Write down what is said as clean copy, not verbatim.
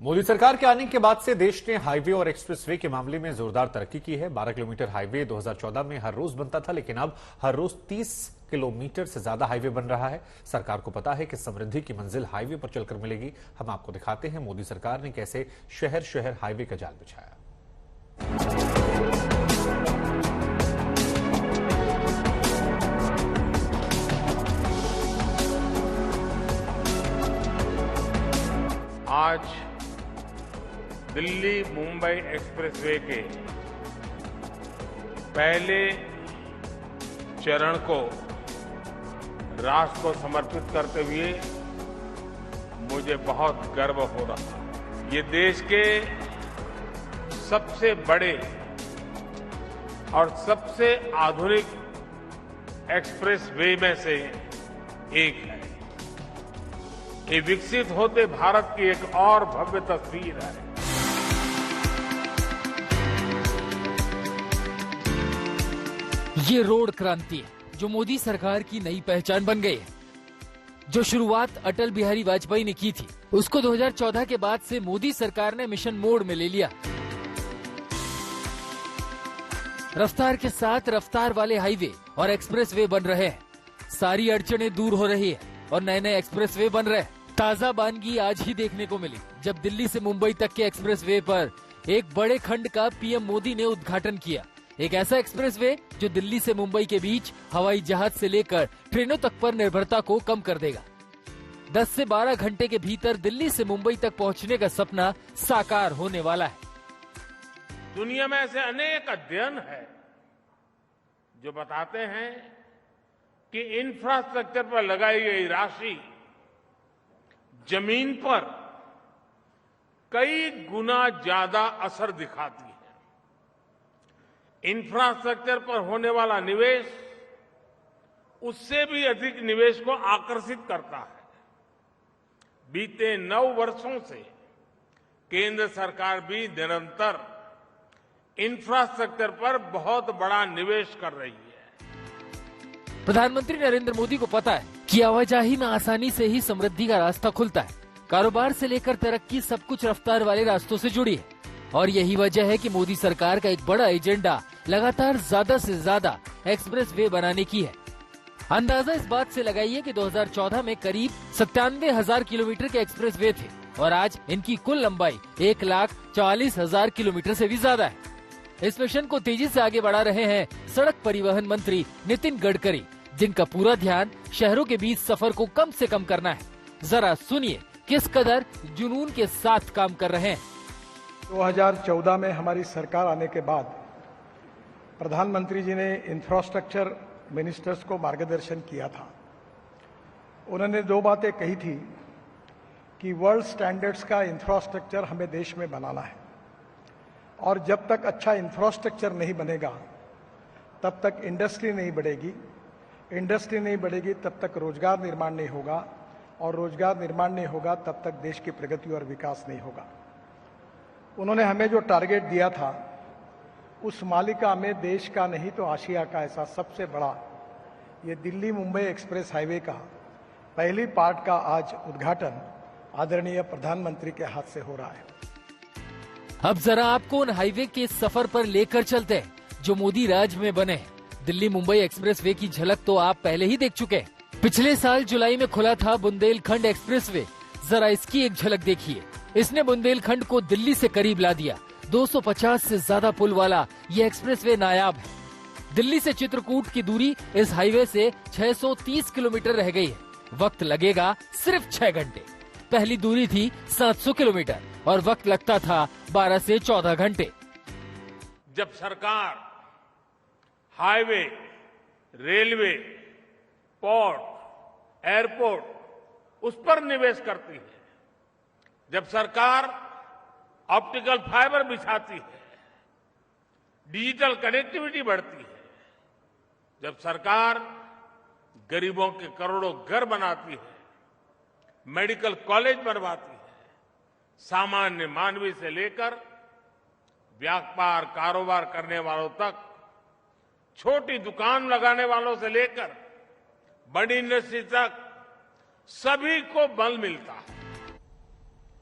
मोदी सरकार के आने के बाद से देश ने हाईवे और एक्सप्रेसवे के मामले में जोरदार तरक्की की है। 12 किलोमीटर हाईवे 2014 में हर रोज बनता था, लेकिन अब हर रोज 30 किलोमीटर से ज्यादा हाईवे बन रहा है। सरकार को पता है कि समृद्धि की मंजिल हाईवे पर चलकर मिलेगी। हम आपको दिखाते हैं मोदी सरकार ने कैसे शहर शहर हाईवे का जाल बिछाया। आज दिल्ली मुंबई एक्सप्रेसवे के पहले चरण को राष्ट्र को समर्पित करते हुए मुझे बहुत गर्व हो रहा है। ये देश के सबसे बड़े और सबसे आधुनिक एक्सप्रेसवे में से एक है। ये विकसित होते भारत की एक और भव्य तस्वीर है। ये रोड क्रांति है जो मोदी सरकार की नई पहचान बन गई है। जो शुरुआत अटल बिहारी वाजपेयी ने की थी, उसको 2014 के बाद से मोदी सरकार ने मिशन मोड में ले लिया। रफ्तार के साथ रफ्तार वाले हाईवे और एक्सप्रेसवे बन रहे हैं। सारी अड़चनें दूर हो रही है और नए नए एक्सप्रेसवे बन रहे हैं। ताजा बानगी आज ही देखने को मिली जब दिल्ली से मुंबई तक के एक्सप्रेसवे पर एक बड़े खंड का पीएम मोदी ने उद्घाटन किया। एक ऐसा एक्सप्रेसवे जो दिल्ली से मुंबई के बीच हवाई जहाज से लेकर ट्रेनों तक पर निर्भरता को कम कर देगा। 10 से 12 घंटे के भीतर दिल्ली से मुंबई तक पहुंचने का सपना साकार होने वाला है। दुनिया में ऐसे अनेक अध्ययन हैं जो बताते हैं कि इंफ्रास्ट्रक्चर पर लगाई गई राशि जमीन पर कई गुना ज्यादा असर दिखाती है। इंफ्रास्ट्रक्चर पर होने वाला निवेश उससे भी अधिक निवेश को आकर्षित करता है। बीते 9 वर्षों से केंद्र सरकार भी निरंतर इंफ्रास्ट्रक्चर पर बहुत बड़ा निवेश कर रही है। प्रधानमंत्री नरेंद्र मोदी को पता है कि आवाजाही में आसानी से ही समृद्धि का रास्ता खुलता है। कारोबार से लेकर तरक्की सब कुछ रफ्तार वाले रास्तों से जुड़ी है और यही वजह है कि मोदी सरकार का एक बड़ा एजेंडा लगातार ज्यादा से ज्यादा एक्सप्रेसवे बनाने की है। अंदाजा इस बात से लगाइए कि 2014 में करीब 97,000 किलोमीटर के एक्सप्रेसवे थे और आज इनकी कुल लंबाई 1,40,000 किलोमीटर से भी ज्यादा है। इस मिशन को तेजी से आगे बढ़ा रहे हैं सड़क परिवहन मंत्री नितिन गडकरी, जिनका पूरा ध्यान शहरों के बीच सफर को कम से कम करना है। जरा सुनिए किस कदर जुनून के साथ काम कर रहे हैं। 2014 में हमारी सरकार आने के बाद प्रधानमंत्री जी ने इंफ्रास्ट्रक्चर मिनिस्टर्स को मार्गदर्शन किया था। उन्होंने 2 बातें कही थी कि वर्ल्ड स्टैंडर्ड्स का इंफ्रास्ट्रक्चर हमें देश में बनाना है और जब तक अच्छा इंफ्रास्ट्रक्चर नहीं बनेगा तब तक इंडस्ट्री नहीं बढ़ेगी। इंडस्ट्री नहीं बढ़ेगी तब तक रोजगार निर्माण नहीं होगा और रोजगार निर्माण नहीं होगा तब तक देश की प्रगति और विकास नहीं होगा। उन्होंने हमें जो टारगेट दिया था उस मालिका में देश का नहीं तो आशिया का ऐसा सबसे बड़ा ये दिल्ली मुंबई एक्सप्रेस हाईवे का पहली पार्ट का आज उद्घाटन आदरणीय प्रधानमंत्री के हाथ से हो रहा है। अब जरा आपको उन हाईवे के सफर पर लेकर चलते हैं जो मोदी राज में बने हैं। दिल्ली मुंबई एक्सप्रेसवे की झलक तो आप पहले ही देख चुके हैं। पिछले साल जुलाई में खुला था बुंदेलखंड एक्सप्रेसवे। जरा इसकी एक झलक देखिए। इसने बुंदेलखंड को दिल्ली से करीब ला दिया। 250 से ज्यादा पुल वाला ये एक्सप्रेसवे नायाब है। दिल्ली से चित्रकूट की दूरी इस हाईवे से 630 किलोमीटर रह गई है। वक्त लगेगा सिर्फ 6 घंटे। पहली दूरी थी 700 किलोमीटर और वक्त लगता था 12 से 14 घंटे। जब सरकार हाईवे, रेलवे, पोर्ट, एयरपोर्ट उस पर निवेश करती है, जब सरकार ऑप्टिकल फाइबर बिछाती है, डिजिटल कनेक्टिविटी बढ़ती है, जब सरकार गरीबों के करोड़ों घर बनाती है, मेडिकल कॉलेज बनवाती है, सामान्य मानवी से लेकर व्यापार कारोबार करने वालों तक, छोटी दुकान लगाने वालों से लेकर बड़ी इंडस्ट्री तक सभी को बल मिलता है।